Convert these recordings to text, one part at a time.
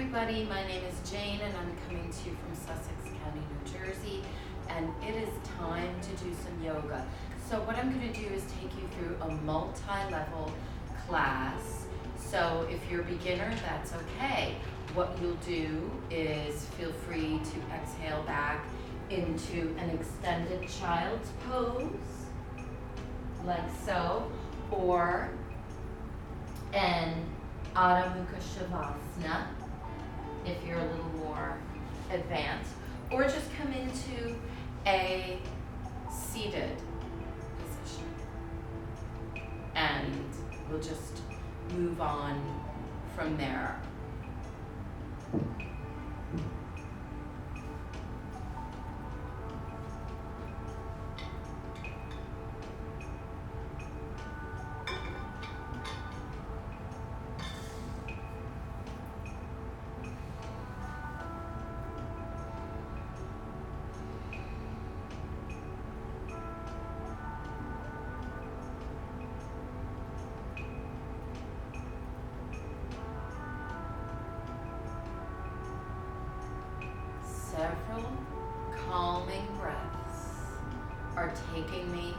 everybody, my name is Jane and I'm coming to you from Sussex County, New Jersey, and it is time to do some yoga. So what I'm going to do is take you through a multi-level class. So if you're a beginner, that's okay. What you'll do is feel free to exhale back into an extended child's pose, like so, or an Adho Mukha Shavasana, if you're a little more advanced, or just come into a seated position. And we'll just move on from there. Several calming breaths are taking me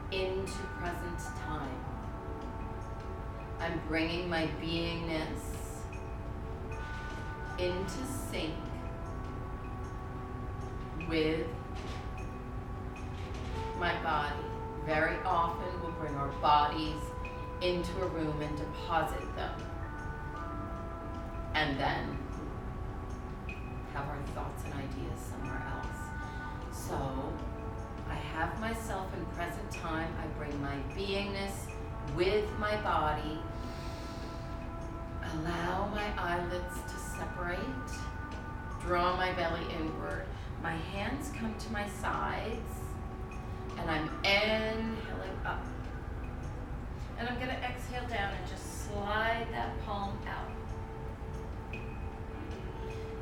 into present time. I'm bringing my beingness into sync with my body. Very often we'll bring our bodies into a room and deposit them, and then have our thoughts and ideas somewhere else. So I have myself in present time. I bring my beingness with my body. Allow my eyelids to separate. Draw my belly inward. My hands come to my sides, and I'm inhaling up. And I'm going to exhale down and just slide that palm out.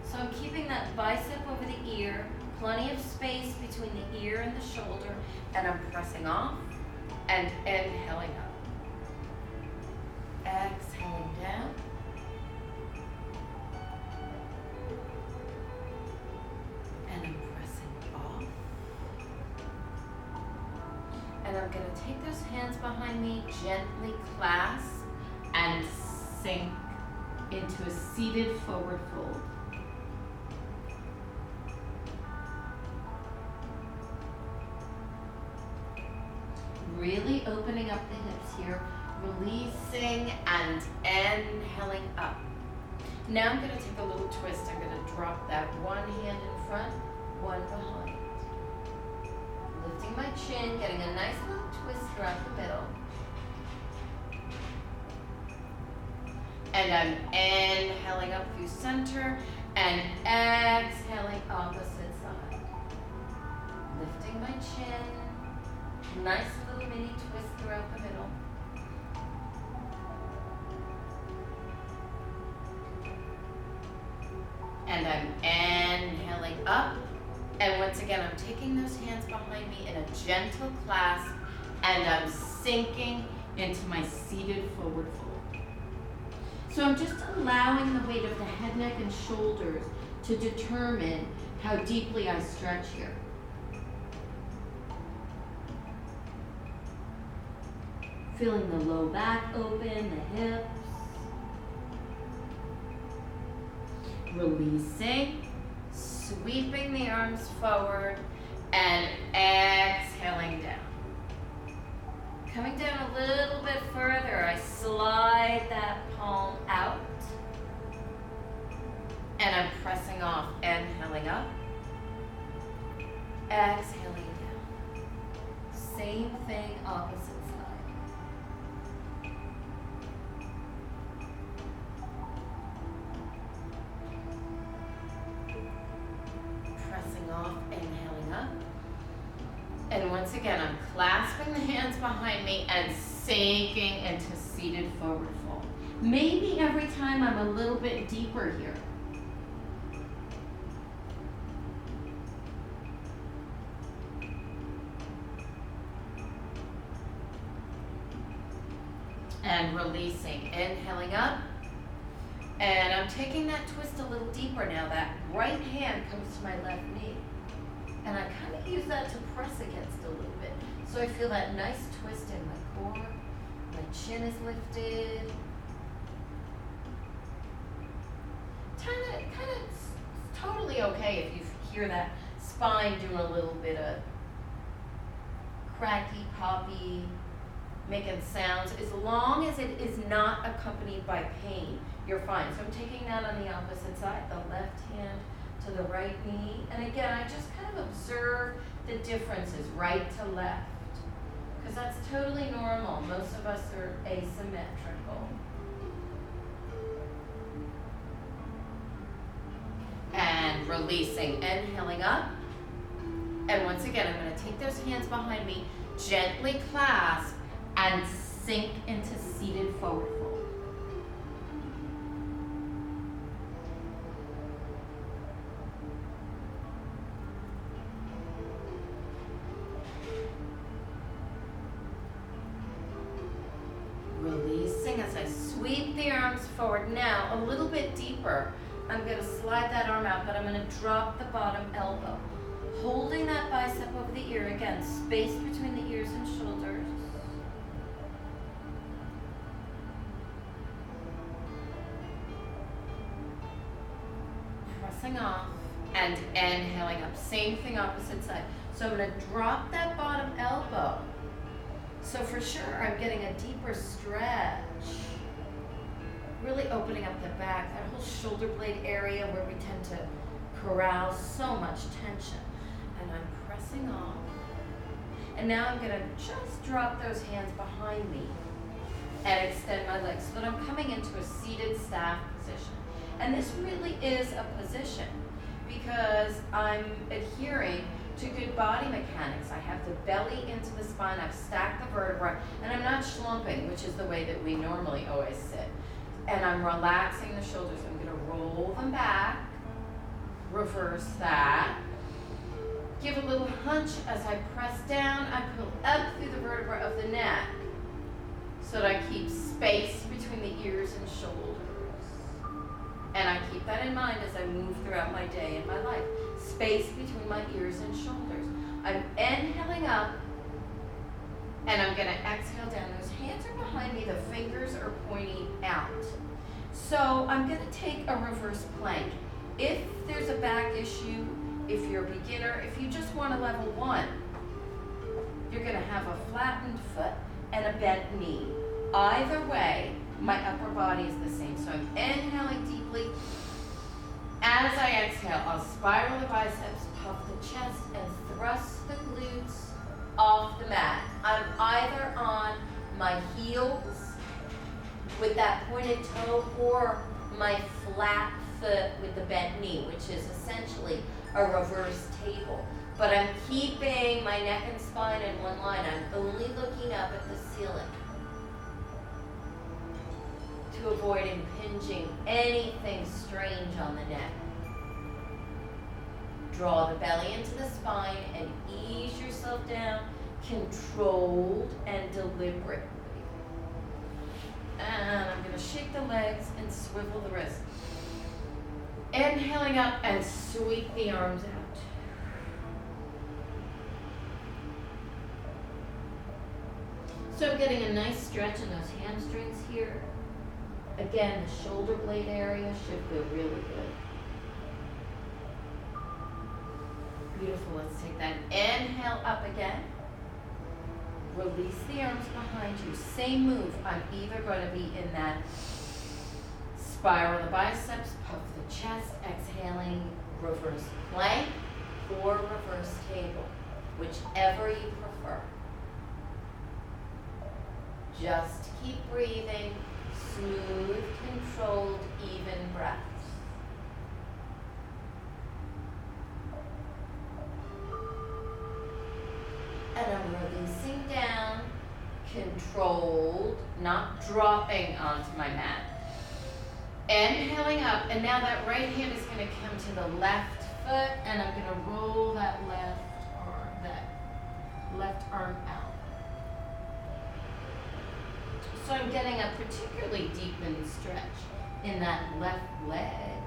So I'm keeping that bicep over the ear, plenty of space between the ear and the shoulder, and I'm pressing off and inhaling up. Exhaling down. And I'm pressing off. And I'm going to take those hands behind me, gently clasp and sink into a seated forward fold. Really opening up the hips here, releasing and inhaling up. Now I'm going to take a little twist. I'm going to drop that one hand in front, one behind. Lifting my chin, getting a nice little twist throughout the middle. And I'm inhaling up through center and exhaling opposite side. Lifting my chin. Nice little mini twist throughout the middle. And I'm inhaling up. And once again, I'm taking those hands behind me in a gentle clasp, and I'm sinking into my seated forward fold. So I'm just allowing the weight of the head, neck, and shoulders to determine how deeply I stretch here. Feeling the low back open, the hips. Releasing, sweeping the arms forward, and exhaling down. Coming down a little bit further, I slide that palm out, and I'm pressing off, inhaling up, exhaling down. Same thing, opposite side. Off, inhaling up. And once again, I'm clasping the hands behind me and sinking into seated forward fold. Maybe every time I'm a little bit deeper here. and releasing. Inhaling up And I'm taking that twist a little deeper now. That right hand comes to my left knee. And I kind of use that to press against a little bit. So I feel that nice twist in my core. My chin is lifted. Kind of totally okay if you hear that spine doing a little bit of cracky, poppy, making sounds. As long as it is not accompanied by pain, you're fine. So I'm taking that on the opposite side, the left hand to the right knee. And again, I just kind of observe the differences, right to left. Because that's totally normal. Most of us are asymmetrical. And releasing, inhaling up. And once again, I'm going to take those hands behind me, gently clasp, and sink into seated forward fold. Releasing as I sweep the arms forward. Now, a little bit deeper. I'm going to slide that arm out, but I'm going to drop the bottom elbow. Holding that bicep over the ear. Again, space between the ears and shoulders. Pressing off and inhaling up. Same thing, opposite side. So I'm going to drop that bottom elbow. So for sure, I'm getting a deeper stretch. Really opening up the back, that whole shoulder blade area where we tend to corral so much tension. And I'm pressing off. And now I'm going to just drop those hands behind me and extend my legs so that I'm coming into a seated staff position. And this really is a position because I'm adhering to good body mechanics. I have the belly into the spine, I've stacked the vertebrae, and I'm not schlumping, which is the way that we normally always sit. And I'm relaxing the shoulders. I'm going to roll them back, reverse that. Give a little hunch as I press down. I pull up through the vertebra of the neck so that I keep space between the ears and shoulders. And I keep that in mind as I move throughout my day and my life. Space between my ears and shoulders. I'm inhaling up, and I'm going to exhale down. Those hands are behind me. The fingers are pointing out. So I'm going to take a reverse plank. If there's a back issue, if you're a beginner, if you just want a level 1, you're going to have a flattened foot and a bent knee. Either way, my upper body is the same. So I'm inhaling deeply. As I exhale, I'll spiral the biceps, puff the chest, and thrust the glutes off the mat. I'm either on my heels with that pointed toe or my flat foot with the bent knee, which is essentially a reverse table. But I'm keeping my neck and spine in one line. I'm only looking up at the ceiling to avoid impinging anything strange on the neck. Draw the belly into the spine and ease yourself down, controlled and deliberately. And I'm going to shake the legs and swivel the wrists. Inhaling up and sweep the arms out. So I'm getting a nice stretch in those hamstrings here. Again, the shoulder blade area should feel really good. Beautiful. Let's take that inhale up again. Release the arms behind you. Same move. I'm either going to be in that spiral the biceps, puff the chest, exhaling, reverse plank, or reverse table, whichever you prefer. Just keep breathing, smooth, controlled, even breaths. And I'm releasing down, controlled, not dropping onto my mat. Inhaling up, and now that right hand is going to come to the left foot, and I'm going to roll that left arm out. So I'm getting a particularly deepened stretch. in that left leg,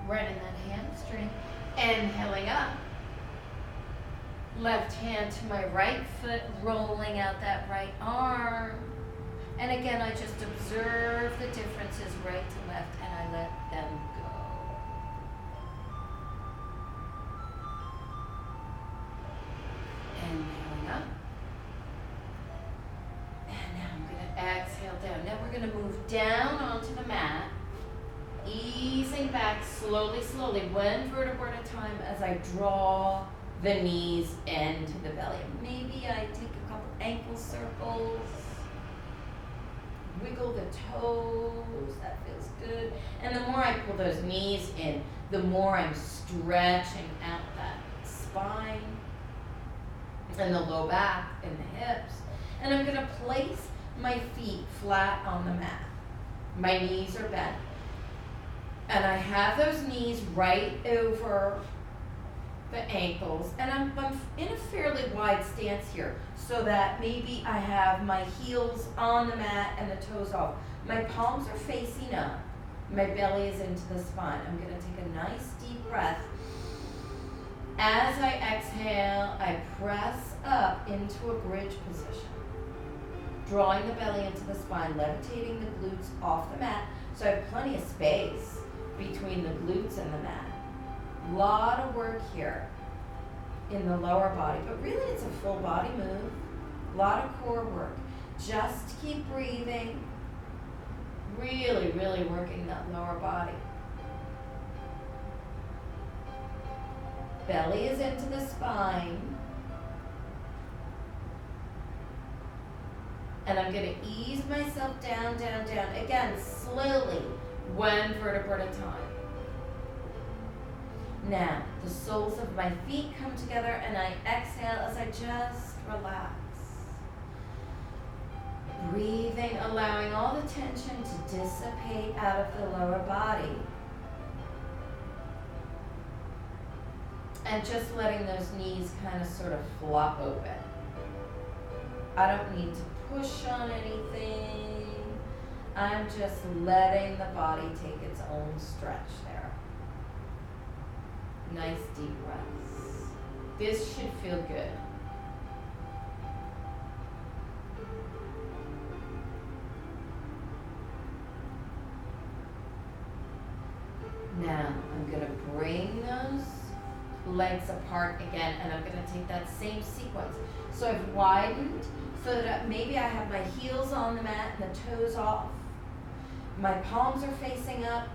right in that hamstring. Inhaling up. Left hand to my right foot, rolling out that right arm. And again, I just observe the differences right to left, and I let them go. Inhaling up. And now I'm going to exhale down. Now we're going to move down onto the mat, easing back slowly, slowly, one vertebra at a time as I draw the knees into the belly. Maybe I take a couple ankle circles. Wiggle the toes, that feels good. And the more I pull those knees in, the more I'm stretching out that spine and the low back and the hips. And I'm gonna place my feet flat on the mat. My knees are bent. And I have those knees right over the ankles, and I'm in a fairly wide stance here, so that maybe I have my heels on the mat and the toes off. My palms are facing up. My belly is into the spine. I'm going to take a nice deep breath. As I exhale, I press up into a bridge position, drawing the belly into the spine, levitating the glutes off the mat, so I have plenty of space between the glutes and the mat. Lot of work here in the lower body, but really it's a full body move. A lot of core work. Just keep breathing. Really, really working that lower body. Belly is into the spine. And I'm going to ease myself down, down, down. Again, slowly, one vertebra at a time. Now, the soles of my feet come together and I exhale as I just relax. Breathing, allowing all the tension to dissipate out of the lower body. And just letting those knees kind of sort of flop open. I don't need to push on anything. I'm just letting the body take its own stretch there. Nice deep breaths. This should feel good. Now, I'm going to bring those legs apart again, and I'm going to take that same sequence. So I've widened so that maybe I have my heels on the mat and the toes off. My palms are facing up.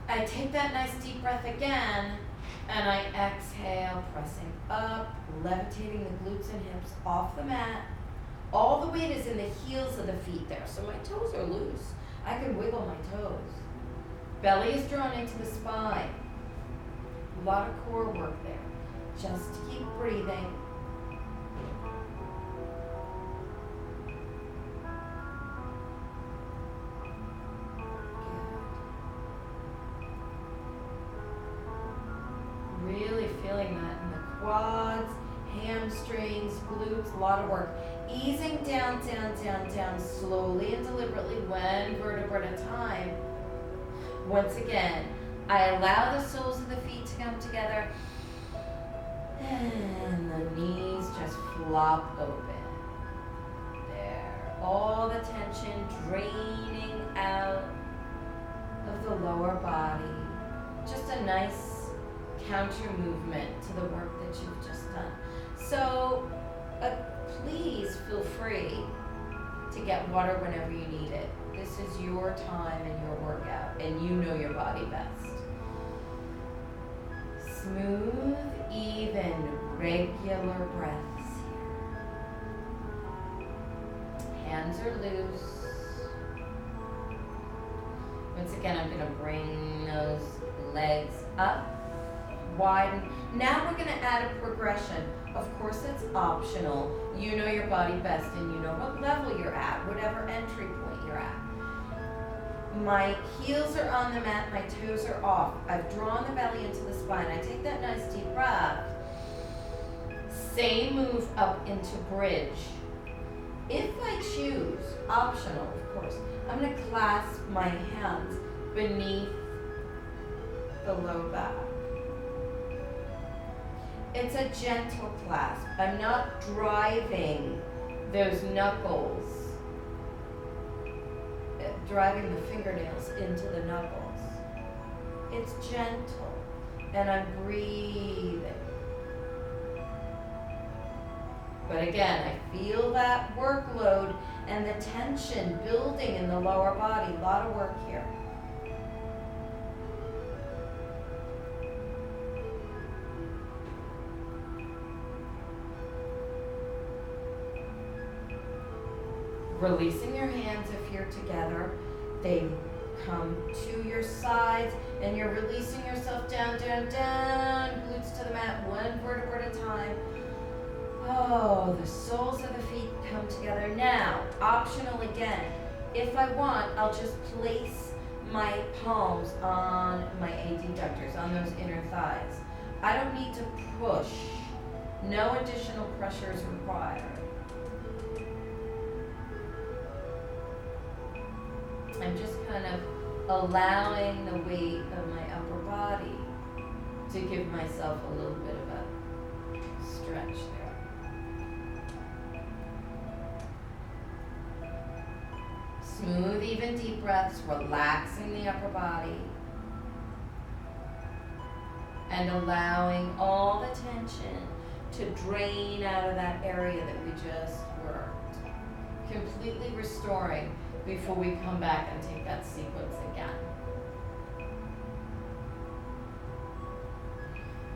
I take that nice deep breath again, and I exhale, pressing up, levitating the glutes and hips off the mat. All the weight is in the heels of the feet there, so my toes are loose. I can wiggle my toes. Belly is drawn into the spine. A lot of core work there. Just keep breathing. Really feeling that in the quads, hamstrings, glutes, a lot of work. Easing down, down, down, down, slowly and deliberately, one vertebra at a time. Once again, I allow the soles of the feet to come together, and the knees just flop open. There, all the tension draining out of the lower body. Just a nice counter movement to the work that you've just done. So please feel free to get water whenever you need it. This is your time and your workout, and you know your body best. Smooth, even, regular breaths here. Hands are loose. Once again, I'm going to bring those legs up, widen. Now we're going to add a progression. Of course, it's optional. You know your body best, and you know what level you're at, whatever entry point you're at. My heels are on the mat, my toes are off. I've drawn the belly into the spine. I take that nice deep breath. Same move up into bridge. If I choose, optional of course, I'm going to clasp my hands beneath the low back. It's a gentle clasp. I'm not driving those knuckles, driving the fingernails into the knuckles. It's gentle, and I'm breathing. But again, I feel that workload and the tension building in the lower body. A lot of work here. Releasing your hands if you're together. They come to your sides, and you're releasing yourself down, down, down, glutes to the mat, one vertebra at a time. Oh, the soles of the feet come together. Now, optional again. If I want, I'll just place my palms on my adductors, on those inner thighs. I don't need to push. No additional pressure is required. I'm just kind of allowing the weight of my upper body to give myself a little bit of a stretch there. Smooth, even deep breaths, relaxing the upper body and allowing all the tension to drain out of that area that we just worked. Completely restoring before we come back and take that sequence again.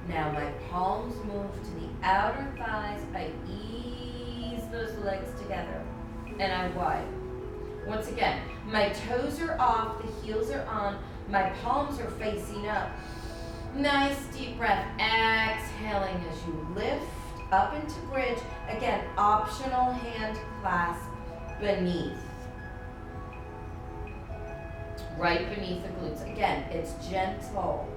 Now my palms move to the outer thighs. I ease those legs together and I widen. Once again, my toes are off, the heels are on, my palms are facing up. Nice deep breath, exhaling as you lift up into bridge. Again, optional hand clasp beneath. Right beneath the glutes. Again, it's gentle,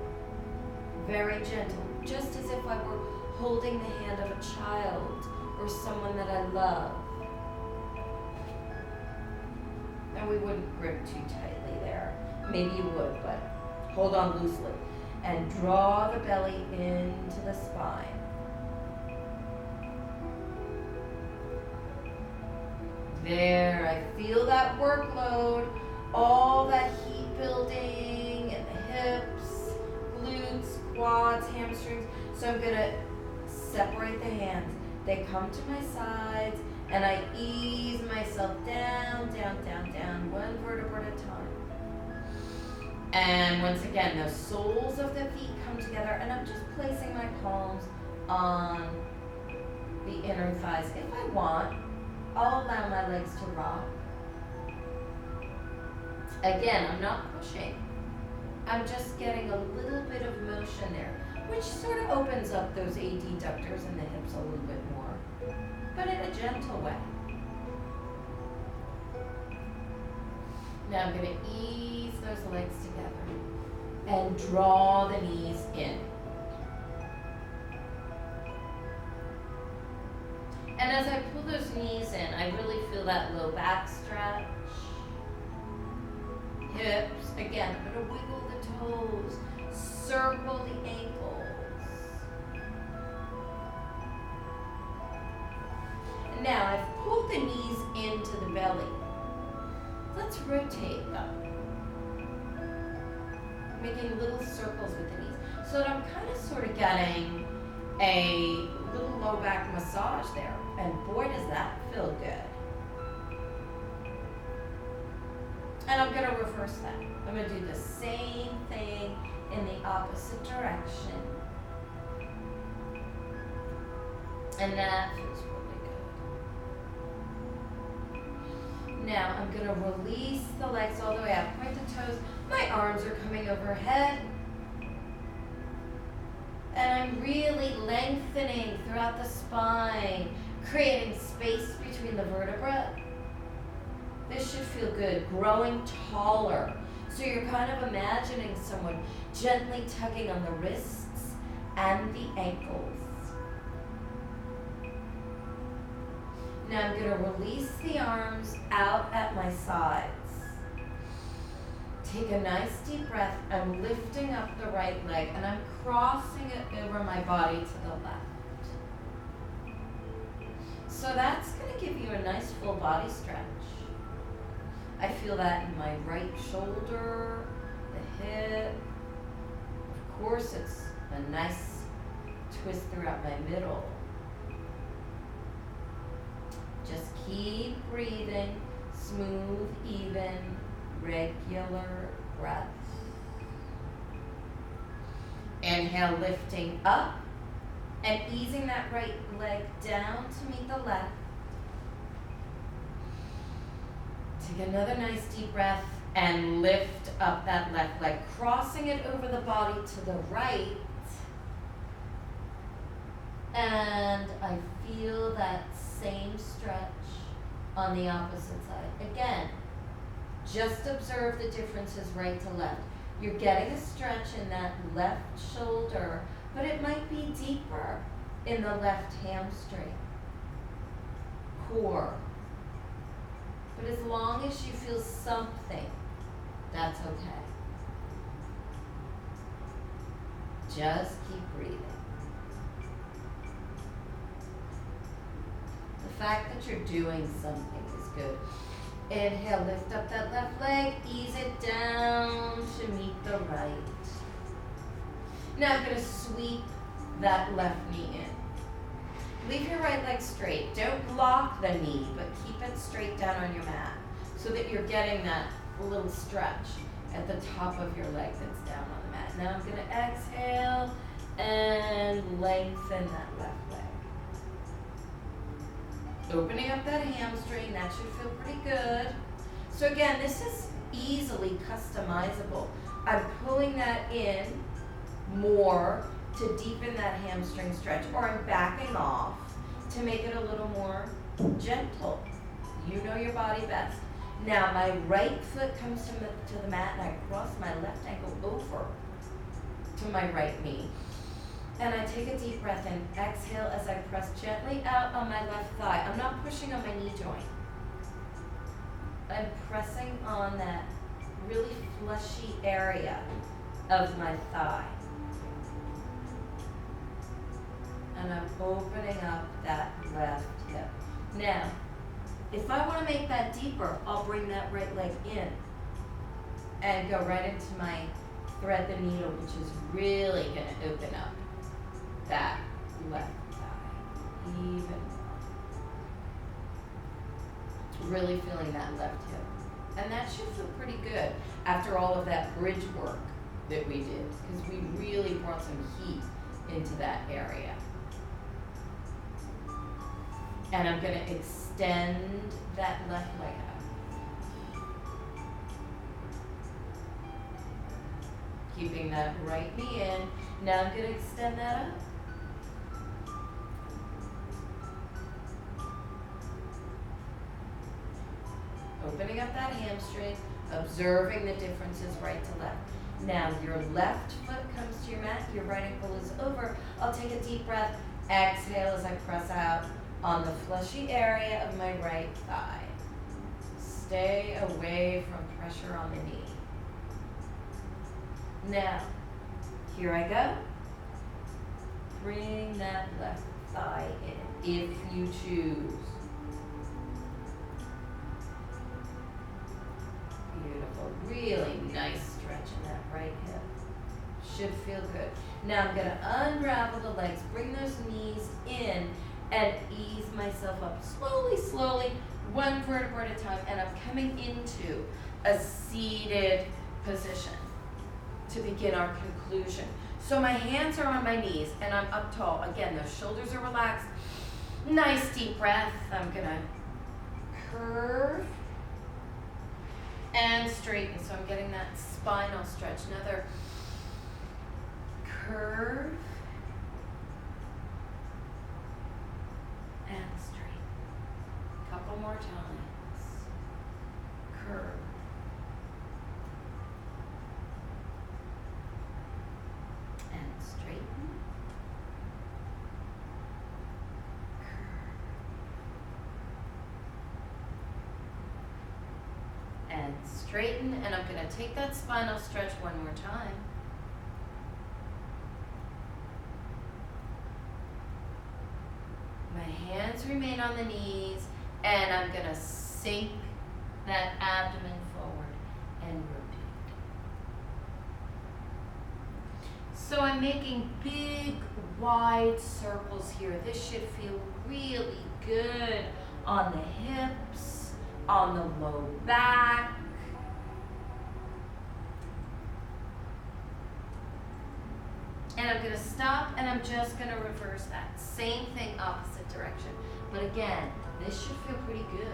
very gentle, just as if I were holding the hand of a child or someone that I love. And we wouldn't grip too tightly there. Maybe you would, but hold on loosely. And draw the belly into the spine. There, I feel that workload, all that heat building in the hips, glutes, quads, hamstrings. So I'm gonna separate the hands. They come to my sides, and I ease myself down, down, down, down, one vertebra at a time. And once again, the soles of the feet come together, and I'm just placing my palms on the inner thighs. If I want, I'll allow my legs to rock. Again, I'm not pushing. I'm just getting a little bit of motion there, which sort of opens up those adductors and the hips a little bit more, but in a gentle way. Now I'm going to ease those legs together and draw the knees in. And as I pull those knees in, I really feel that low back stretch. Hips, again, I'm going to wiggle the toes, circle the ankles. And now I've pulled the knees into the belly. Let's rotate them. Making little circles with the knees so that I'm kind of sort of getting a little low back massage there. And boy, does that feel good. And I'm going to reverse that. I'm going to do the same thing in the opposite direction. And that feels really good. Now I'm going to release the legs all the way up. Point the toes. My arms are coming overhead. And I'm really lengthening throughout the spine, creating space between the vertebrae. This should feel good, growing taller. So you're kind of imagining someone gently tugging on the wrists and the ankles. Now I'm going to release the arms out at my sides. Take a nice deep breath. I'm lifting up the right leg and I'm crossing it over my body to the left. So that's going to give you a nice full body stretch. I feel that in my right shoulder, the hip. Of course, it's a nice twist throughout my middle. Just keep breathing, smooth, even, regular breaths. Inhale, lifting up and easing that right leg down to meet the left. Take another nice deep breath and lift up that left leg, crossing it over the body to the right. And I feel that same stretch on the opposite side. Again, just observe the differences right to left. You're getting a stretch in that left shoulder, but it might be deeper in the left hamstring, core. But as long as you feel something, that's okay. Just keep breathing. The fact that you're doing something is good. Inhale, lift up that left leg, ease it down to meet the right. Now I'm going to sweep that left knee in. Leave your right leg straight. Don't lock the knee, but keep it straight down on your mat so that you're getting that little stretch at the top of your leg that's down on the mat. Now I'm going to exhale and lengthen that left leg. Opening up that hamstring, that should feel pretty good. So again, this is easily customizable. I'm pulling that in more to deepen that hamstring stretch, or I'm backing off to make it a little more gentle. You know your body best. Now my right foot comes to the mat and I cross my left ankle over to my right knee. And I take a deep breath in, exhale as I press gently out on my left thigh. I'm not pushing on my knee joint. I'm pressing on that really fleshy area of my thigh. And I'm opening up that left hip. Now, if I want to make that deeper, I'll bring that right leg in and go right into my thread the needle, which is really going to open up that left thigh even more. Really feeling that left hip. And that should feel pretty good after all of that bridge work that we did, because we really brought some heat into that area. And I'm going to extend that left leg out. Keeping that right knee in. Now I'm going to extend that up. Opening up that hamstring, observing the differences right to left. Now your left foot comes to your mat, your right ankle is over. I'll take a deep breath, exhale as I press out on the fleshy area of my right thigh. Stay away from pressure on the knee. Now, here I go. Bring that left thigh in if you choose. Beautiful, really nice stretch in that right hip. Should feel good. Now I'm going to unravel the legs, bring those knees in, and ease myself up slowly, slowly, one vertebra at a time, and I'm coming into a seated position to begin our conclusion. So my hands are on my knees, and I'm up tall. Again, those shoulders are relaxed. Nice deep breath. I'm going to curve and straighten. So I'm getting that spinal stretch. Another curve and straighten. Couple more times. Curve. And straighten. Curve. and straighten, and I'm gonna take that spinal stretch one more time. My hands remain on the knees, and I'm gonna sink that abdomen forward and rotate. So I'm making big, wide circles here. This should feel really good on the hips, on the low back. And I'm gonna stop, and I'm just gonna reverse that. Same thing, opposite direction. But again, this should feel pretty good.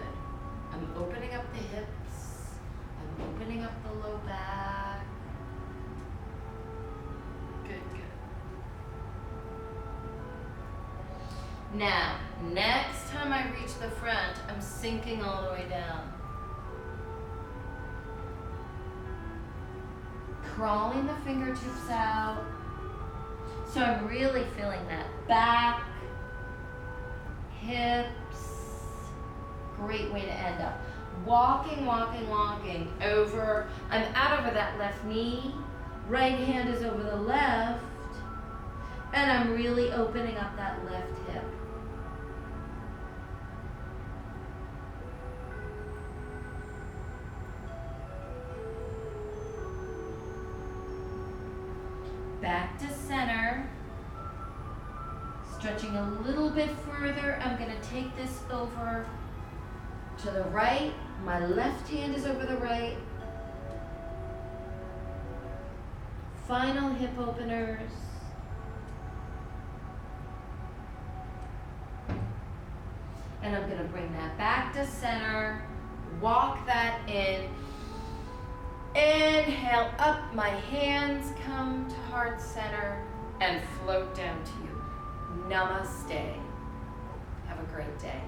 I'm opening up the hips. I'm opening up the low back. Good, good. Now, next time I reach the front, I'm sinking all the way down. Crawling the fingertips out. So I'm really feeling that back, hips. Great way to end up. Walking, walking, walking over. I'm out over that left knee. Right hand is over the left. And I'm really opening up that left hip. Back to center. Stretching a little bit further. I'm going to take this over to the right. My left hand is over the right. Final hip openers. And I'm going to bring that back to center. Walk that in. Inhale up, my hands come to heart center and float down to you. Namaste. Have a great day.